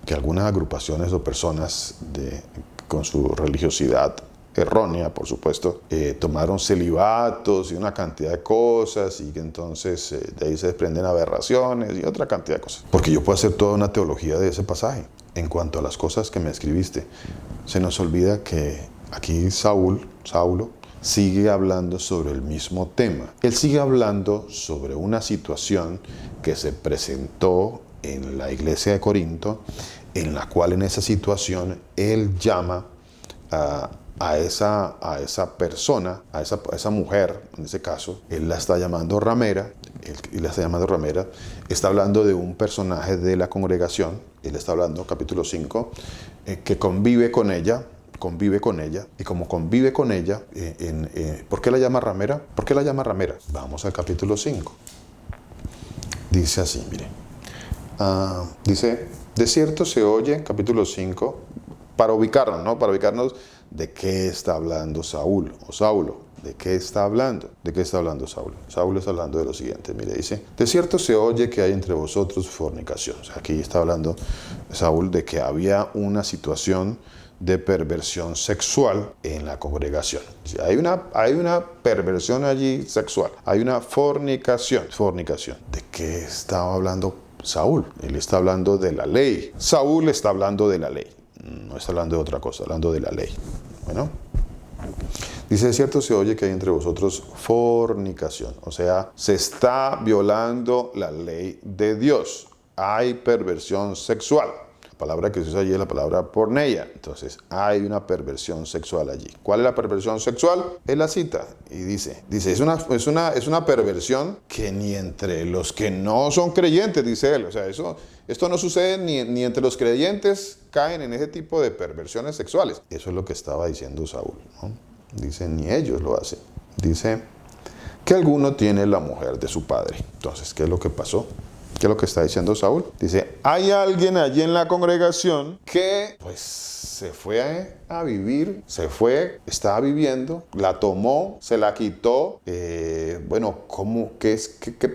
que algunas agrupaciones o personas con su religiosidad errónea, por supuesto, tomaron celibatos y una cantidad de cosas, y que entonces de ahí se desprenden aberraciones y otra cantidad de cosas. Porque yo puedo hacer toda una teología de ese pasaje. En cuanto a las cosas que me escribiste, se nos olvida que aquí Saulo sigue hablando sobre el mismo tema. Él sigue hablando sobre una situación que se presentó en la iglesia de Corinto, en la cual en esa situación él llama a esa persona, a esa mujer, en ese caso, él la está llamando ramera, está hablando de un personaje de la congregación, él está hablando, capítulo 5, que convive con ella, y como convive con ella, ¿por qué la llama ramera? ¿Por qué la llama ramera? Vamos al capítulo 5. Dice así, mire. Dice, de cierto se oye, capítulo 5, para ubicarnos, ¿no? Para ubicarnos ¿de qué está hablando Saúl o Saulo? ¿De qué está hablando? ¿De qué está hablando Saulo? Saulo está hablando de lo siguiente. Mire, dice, de cierto se oye que hay entre vosotros fornicación. O sea, aquí está hablando Saúl de que había una situación de perversión sexual en la congregación. Hay una perversión allí sexual. Hay una fornicación. ¿De qué estaba hablando Saúl? Él está hablando de la ley. Saúl está hablando de la ley. No está hablando de otra cosa, hablando de la ley. Bueno. Dice, es cierto se oye que hay entre vosotros fornicación. O sea, se está violando la ley de Dios. Hay perversión sexual. La palabra que se usa allí es la palabra porneia. Entonces, hay una perversión sexual allí. ¿Cuál es la perversión sexual? Es la cita. Y dice, es una perversión que ni entre los que no son creyentes, dice él. O sea, esto no sucede ni entre los creyentes caen en ese tipo de perversiones sexuales. Eso es lo que estaba diciendo Saúl, ¿no? Dice, ni ellos lo hacen. Dice que alguno tiene la mujer de su padre. Entonces, ¿qué es lo que pasó? ¿Qué es lo que está diciendo Saúl? Dice, hay alguien allí en la congregación que pues se fue a vivir, estaba viviendo, la tomó, se la quitó. ¿Qué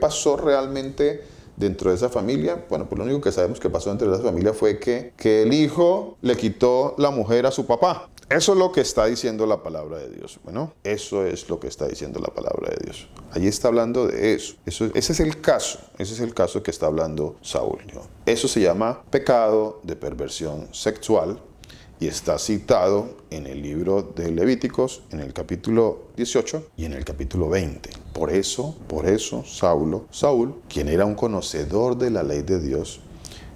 pasó realmente dentro de esa familia? Bueno, pues lo único que sabemos que pasó dentro de esa familia fue que el hijo le quitó la mujer a su papá. Eso es lo que está diciendo la palabra de Dios. Bueno, eso es lo que está diciendo la palabra de Dios. Allí está hablando de eso. Ese es el caso que está hablando Saúl, ¿no? Eso se llama pecado de perversión sexual y está citado en el libro de Levíticos, en el capítulo 18 y en el capítulo 20. Por eso, Saúl, quien era un conocedor de la ley de Dios,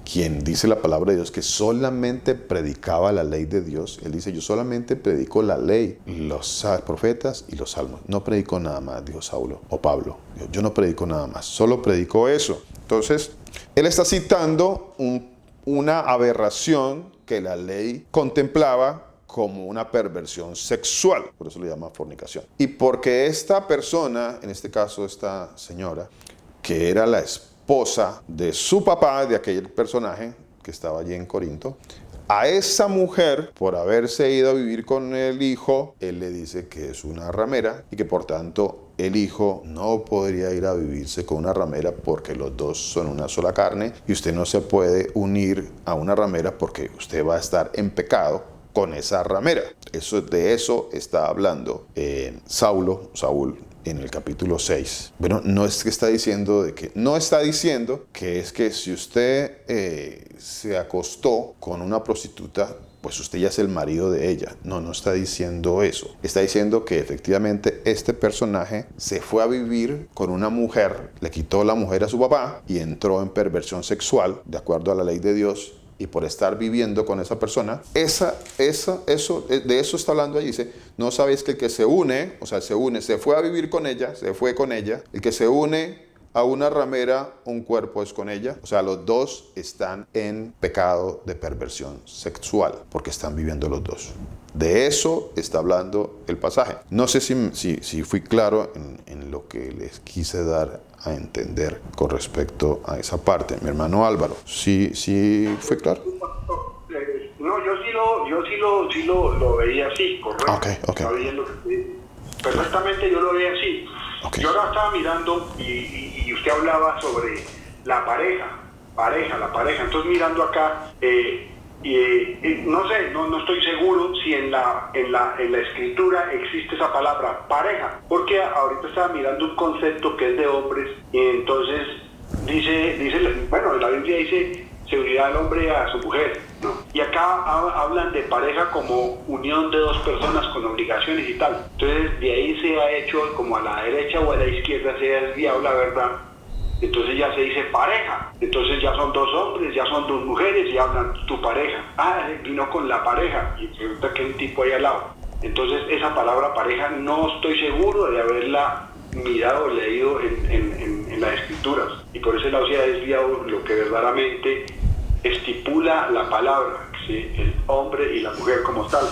quien dice la palabra de Dios que solamente predicaba la ley de Dios. Él dice, yo solamente predico la ley, los profetas y los salmos. No predico nada más, dijo Saulo o Pablo. Yo no predico nada más, solo predico eso. Entonces, él está citando una aberración que la ley contemplaba como una perversión sexual. Por eso le llama fornicación. Y porque esta persona, en este caso esta señora, que era la esposa de su papá, de aquel personaje que estaba allí en Corinto, a esa mujer, por haberse ido a vivir con el hijo, él le dice que es una ramera y que por tanto el hijo no podría ir a vivirse con una ramera porque los dos son una sola carne y usted no se puede unir a una ramera porque usted va a estar en pecado con esa ramera. De eso está hablando Saúl en el capítulo 6. Bueno, no está diciendo que es que si usted se acostó con una prostituta, pues usted ya es el marido de ella. No está diciendo eso. Está diciendo que efectivamente este personaje se fue a vivir con una mujer, le quitó la mujer a su papá y entró en perversión sexual, de acuerdo a la ley de Dios. Y por estar viviendo con esa persona, de eso está hablando allí. Dice, no sabéis que el que se une, se fue a vivir con ella, el que se une a una ramera, un cuerpo es con ella. O sea, los dos están en pecado de perversión sexual, porque están viviendo los dos. De eso está hablando el pasaje. No sé si fui claro en lo que les quise dar a entender con respecto a esa parte. Mi hermano Álvaro, ¿sí fue claro? No, yo sí lo veía así, correcto. Okay. Estaba viendo perfectamente, yo lo veía así. Okay. Yo ahora estaba mirando y usted hablaba sobre la pareja. Entonces mirando acá, no sé, no estoy seguro si en la escritura existe esa palabra pareja, porque ahorita estaba mirando un concepto que es de hombres y entonces dice, bueno, la Biblia dice se unirá el hombre a su mujer, ¿no? Y acá hablan de pareja como unión de dos personas con obligaciones y tal. Entonces de ahí se ha hecho como a la derecha o a la izquierda se ha desviado la verdad. Entonces ya se dice pareja, entonces ya son dos hombres, ya son dos mujeres y hablan tu pareja. Vino con la pareja y resulta que hay un tipo ahí al lado. Entonces esa palabra pareja no estoy seguro de haberla mirado o leído en las escrituras. Y por ese lado se ha desviado lo que verdaderamente estipula la palabra, ¿sí? El hombre y la mujer como tal.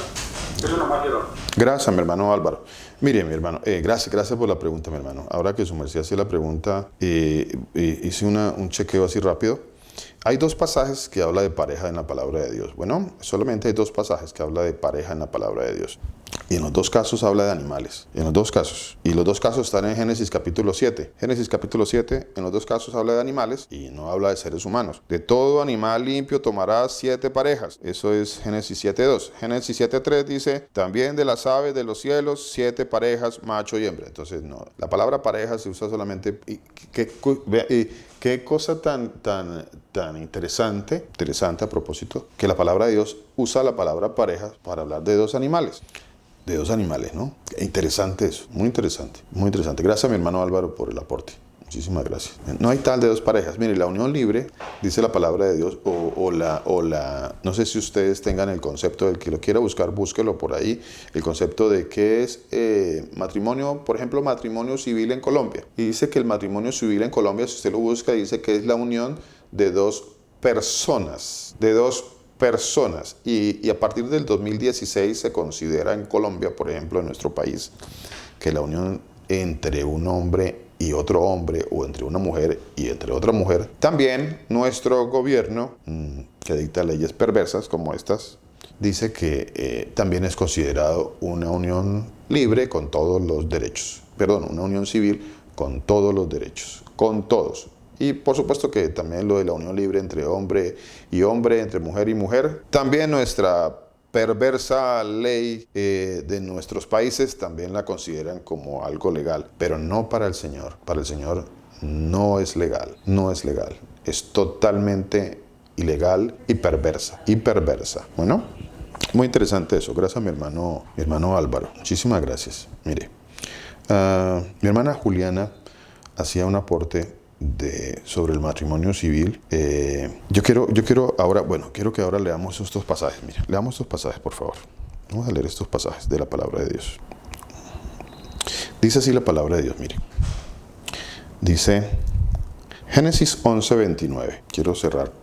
Eso nomás es. Gracias, mi hermano Álvaro. Mire, mi hermano, gracias por la pregunta, mi hermano. Ahora que su merced hacía la pregunta, hice un chequeo así rápido Hay dos pasajes que habla de pareja en la palabra de Dios. Bueno, solamente hay dos pasajes que habla de pareja en la palabra de Dios. Y en los dos casos habla de animales. En los dos casos. Y los dos casos están en Génesis capítulo 7. Génesis capítulo 7, en los dos casos habla de animales y no habla de seres humanos. De todo animal limpio tomarás 7 parejas. Eso es Génesis 7.2. Génesis 7.3 dice, también de las aves de los cielos, 7 parejas, macho y hembra. Entonces, no. La palabra pareja se usa solamente... Qué cosa tan interesante a propósito, que la palabra de Dios usa la palabra pareja para hablar de dos animales. De dos animales, ¿no? Interesante eso, muy interesante, muy interesante. Gracias a mi hermano Álvaro por el aporte. Muchísimas gracias. No hay tal de dos parejas. Mire, la unión libre, dice la palabra de Dios, no sé si ustedes tengan el concepto del que lo quiera buscar, búsquelo por ahí, el concepto de qué es matrimonio, por ejemplo, matrimonio civil en Colombia. Y dice que el matrimonio civil en Colombia, si usted lo busca, dice que es la unión de dos personas, y a partir del 2016 se considera en Colombia, por ejemplo, en nuestro país, que la unión entre un hombre y otro hombre, o entre una mujer y entre otra mujer, también nuestro gobierno, que dicta leyes perversas como estas, dice que también es considerado una unión libre con todos los derechos. Perdón, una unión civil con todos los derechos, con todos. Y por supuesto que también lo de la unión libre entre hombre y hombre, entre mujer y mujer. También nuestra perversa ley de nuestros países también la consideran como algo legal, pero no para el Señor. Para el Señor no es legal, no es legal. Es totalmente ilegal y perversa, Bueno, muy interesante eso. Gracias a mi hermano Álvaro. Muchísimas gracias. Mire, mi hermana Juliana hacía un aporte sobre el matrimonio civil. Yo quiero ahora, quiero que ahora leamos estos pasajes. Mira, leamos estos pasajes, por favor. Vamos a leer estos pasajes de la palabra de Dios. Dice así la palabra de Dios, mire. Dice Génesis 11:29. Quiero cerrar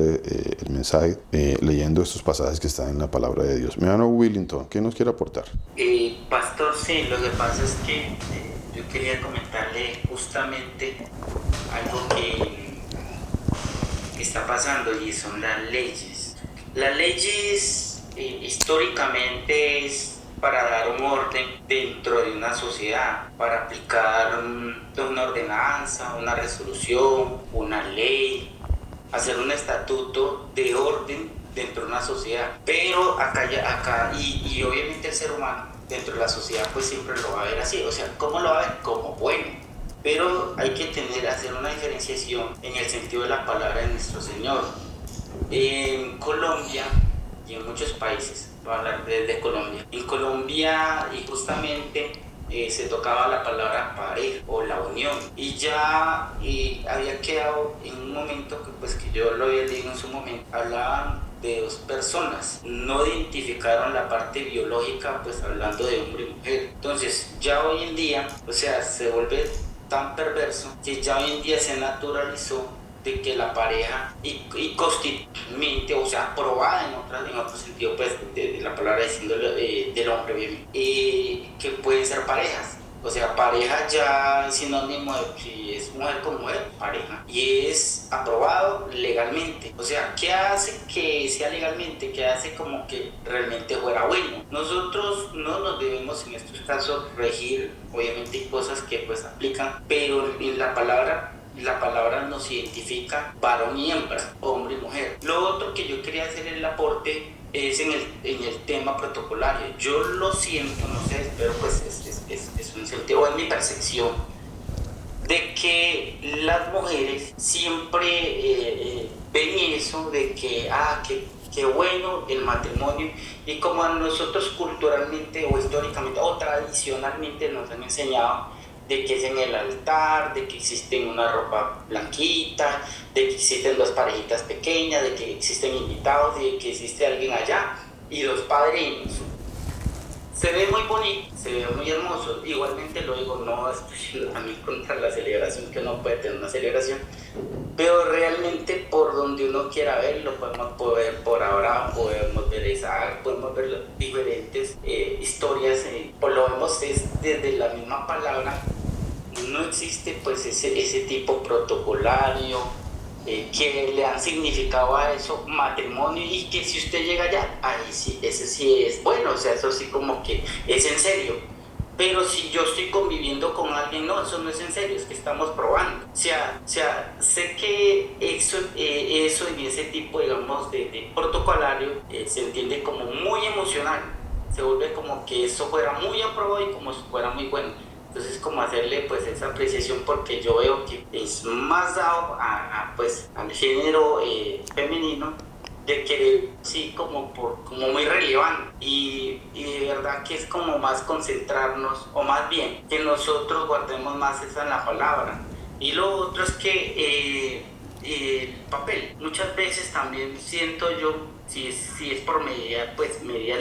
el mensaje leyendo estos pasajes que están en la palabra de Dios. Mi hermano Willington, ¿qué nos quiere aportar? Pastor, sí, lo que pasa es que yo quería comentarle justamente algo que está pasando, y son las leyes. Las leyes históricamente es para dar un orden dentro de una sociedad, para aplicar una ordenanza, una resolución, una ley, hacer un estatuto de orden dentro de una sociedad. Pero acá y obviamente el ser humano dentro de la sociedad pues siempre lo va a ver así, o sea, ¿cómo lo va a ver? Como bueno. Pero hay que hacer una diferenciación en el sentido de la palabra de nuestro Señor. En Colombia y en muchos países, voy a hablar de Colombia. En Colombia y justamente se tocaba la palabra pareja o la unión, y ya había quedado en un momento que yo lo había leído en su momento, hablaban de dos personas, no identificaron la parte biológica, pues hablando de hombre y mujer. Entonces ya hoy en día, o sea, se vuelve tan perverso que ya hoy en día se naturalizó de que la pareja y constitucionalmente, o sea, aprobada en otro sentido, pues de la palabra diciendo del hombre bien, que pueden ser parejas. O sea, pareja ya es sinónimo de si es mujer con mujer, pareja. Y es aprobado legalmente. O sea, ¿qué hace que sea legalmente? ¿Qué hace como que realmente fuera bueno? Nosotros no nos debemos en estos casos regir, obviamente hay cosas que pues aplican, pero en la palabra nos identifica varón y hembra, hombre y mujer. Lo otro que yo quería hacer el aporte es en el tema protocolario. Yo lo siento, no sé, pero pues es un sentido, o es mi percepción, de que las mujeres siempre ven eso de que, qué bueno el matrimonio, y como a nosotros culturalmente o históricamente o tradicionalmente nos han enseñado de que es en el altar, de que existen una ropa blanquita, de que existen dos parejitas pequeñas, de que existen invitados, de que existe alguien allá y los padrinos. Se ve muy bonito, se ve muy hermoso. Igualmente lo digo, no estoy a mí contra la celebración, que uno puede tener una celebración, pero realmente por donde uno quiera verlo, podemos ver por Abraham, podemos ver Isaac, podemos ver diferentes historias, por lo vemos desde la misma palabra. No existe pues ese tipo protocolario que le han significado a eso matrimonio, y que si usted llega allá, ahí sí, ese sí es bueno, o sea, eso sí como que es en serio. Pero si yo estoy conviviendo con alguien, no, eso no es en serio, es que estamos probando. O sea sé que eso y ese tipo, digamos, de protocolario se entiende como muy emocional. Se vuelve como que eso fuera muy aprobado y como si fuera muy bueno. Entonces, como hacerle pues esa apreciación, porque yo veo que es más dado pues al género femenino, de querer, sí, como muy relevante, y de verdad que es como más concentrarnos, o más bien que nosotros guardemos más esa en la palabra. Y lo otro es que el papel, muchas veces también siento yo, si es por medidas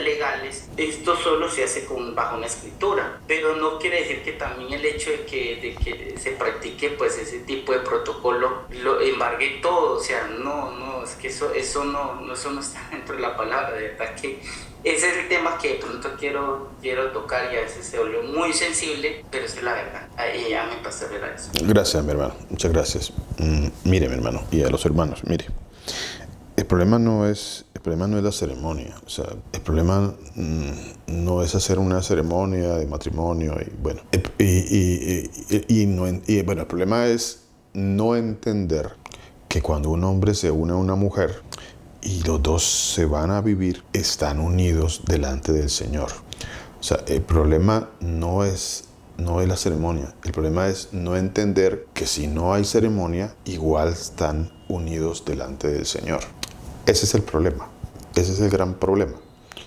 legales, esto solo se hace bajo una escritura, pero no quiere decir que también el hecho de que se practique pues ese tipo de protocolo lo embargue todo. O sea, no, es que eso no está dentro de la palabra. De verdad que ese es el tema que de pronto quiero tocar, y a veces se volvió muy sensible, pero esa es la verdad. Ahí ya me pasó a ver eso. Gracias, mi hermano, muchas gracias. Mire, mi hermano, y a los hermanos, mire. El problema no es la ceremonia. O sea, el problema no es hacer una ceremonia de matrimonio y bueno. Bueno, el problema es no entender que cuando un hombre se une a una mujer y los dos se van a vivir, están unidos delante del Señor. O sea, el problema no es la ceremonia. El problema es no entender que si no hay ceremonia, igual están unidos delante del Señor. Ese es el problema. Ese es el gran problema.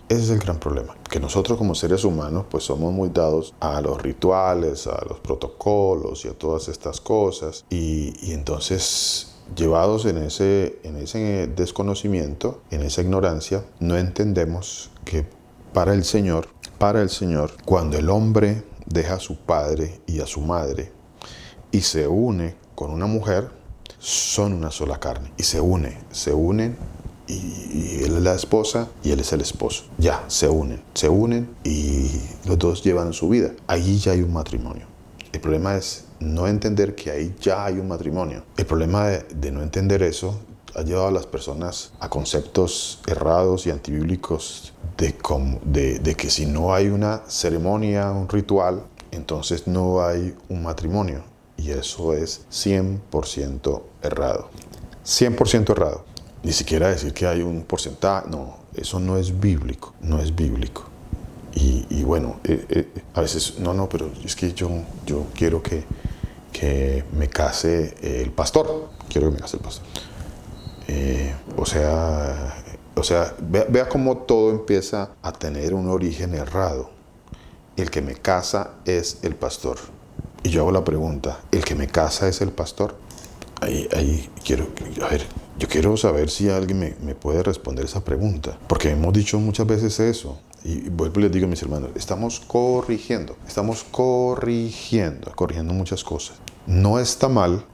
Ese es el gran problema. Que nosotros como seres humanos pues somos muy dados a los rituales, a los protocolos y a todas estas cosas. Y entonces, llevados en ese desconocimiento, en esa ignorancia, no entendemos que para el Señor, cuando el hombre deja a su padre y a su madre y se une con una mujer, son una sola carne. Y se unen. Y él es la esposa y él es el esposo. Ya, se unen y los dos llevan su vida. Ahí ya hay un matrimonio. El problema es no entender que ahí ya hay un matrimonio. El problema de no entender eso ha llevado a las personas a conceptos errados y antibíblicos de que si no hay una ceremonia, un ritual, entonces no hay un matrimonio. Y eso es 100% errado. 100% errado. Ni siquiera decir que hay un porcentaje, no, eso no es bíblico, no es bíblico. Y bueno, a veces, pero es que yo quiero que me case el pastor, O sea, vea cómo todo empieza a tener un origen errado. El que me casa es el pastor. Y yo hago la pregunta, ¿el que me casa es el pastor? Ahí yo quiero saber si alguien me puede responder esa pregunta, porque hemos dicho muchas veces eso, y vuelvo y les digo a mis hermanos, estamos corrigiendo muchas cosas. No está mal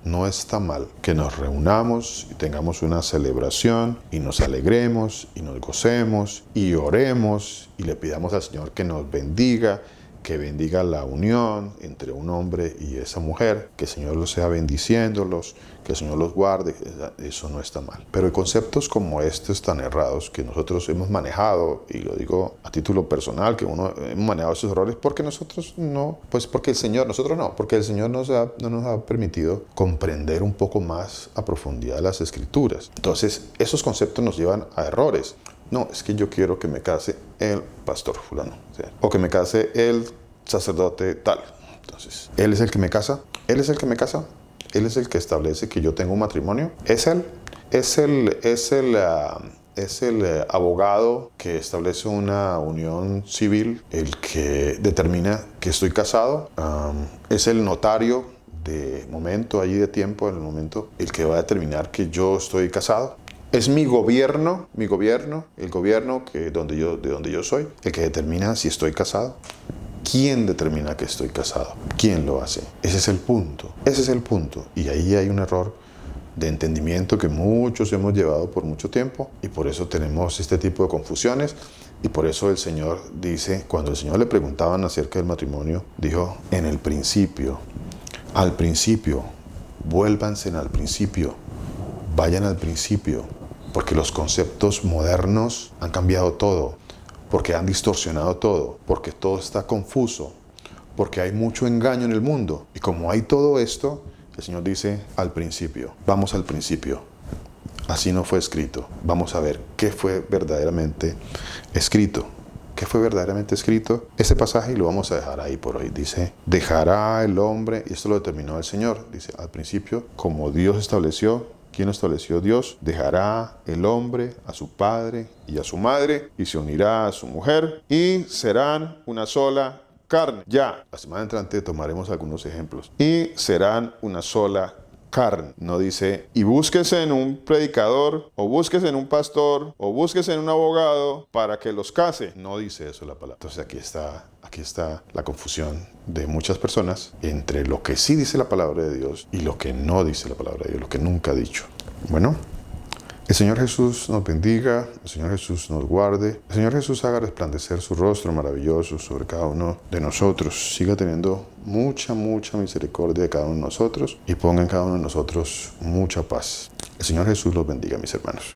que nos reunamos y tengamos una celebración y nos alegremos y nos gocemos y oremos y le pidamos al Señor que nos bendiga, que bendiga la unión entre un hombre y esa mujer, que el Señor los sea bendiciéndolos, que el Señor los guarde. Eso no está mal. Pero conceptos como estos tan errados que nosotros hemos manejado, y lo digo a título personal, que hemos manejado esos errores porque nosotros no, pues porque el Señor, nosotros no, porque el Señor no nos ha permitido comprender un poco más a profundidad las Escrituras. Entonces, esos conceptos nos llevan a errores. No, es que yo quiero que me case el pastor fulano, ¿sí? O que me case el sacerdote tal. Entonces, ¿él es el que me casa? ¿Él es el que me casa? ¿Él es el que establece que yo tengo un matrimonio? ¿Es él? ¿Es el abogado que establece una unión civil el que determina que estoy casado? ¿Es el notario de momento, allí de tiempo, en el momento, el que va a determinar que yo estoy casado? Es mi gobierno, el gobierno de donde yo soy, el que determina si estoy casado. ¿Quién determina que estoy casado? ¿Quién lo hace? Ese es el punto. Y ahí hay un error de entendimiento que muchos hemos llevado por mucho tiempo, y por eso tenemos este tipo de confusiones. Y por eso el Señor dice, cuando el Señor le preguntaban acerca del matrimonio, dijo, vuélvanse al principio. vayan al principio, porque los conceptos modernos han cambiado todo, porque han distorsionado todo, porque todo está confuso, porque hay mucho engaño en el mundo. Y como hay todo esto, el Señor dice al principio, vamos al principio. Así no fue escrito. Vamos a ver qué fue verdaderamente escrito. ¿Qué fue verdaderamente escrito? Este pasaje y lo vamos a dejar ahí por hoy. Dice, dejará el hombre, y esto lo determinó el Señor. Dice, al principio, como Dios estableció, ¿quién estableció? Dios. Dejará el hombre a su padre y a su madre, y se unirá a su mujer, y serán una sola carne. Ya, la semana entrante tomaremos algunos ejemplos. Y serán una sola carne. No dice, y búsquese en un predicador, o búsquese en un pastor, o búsquese en un abogado para que los case. No dice eso la palabra. Entonces aquí está la confusión de muchas personas entre lo que sí dice la palabra de Dios y lo que no dice la palabra de Dios, lo que nunca ha dicho. Bueno, el Señor Jesús nos bendiga, el Señor Jesús nos guarde, el Señor Jesús haga resplandecer su rostro maravilloso sobre cada uno de nosotros, siga teniendo mucha misericordia de cada uno de nosotros y ponga en cada uno de nosotros mucha paz. El Señor Jesús los bendiga, mis hermanos.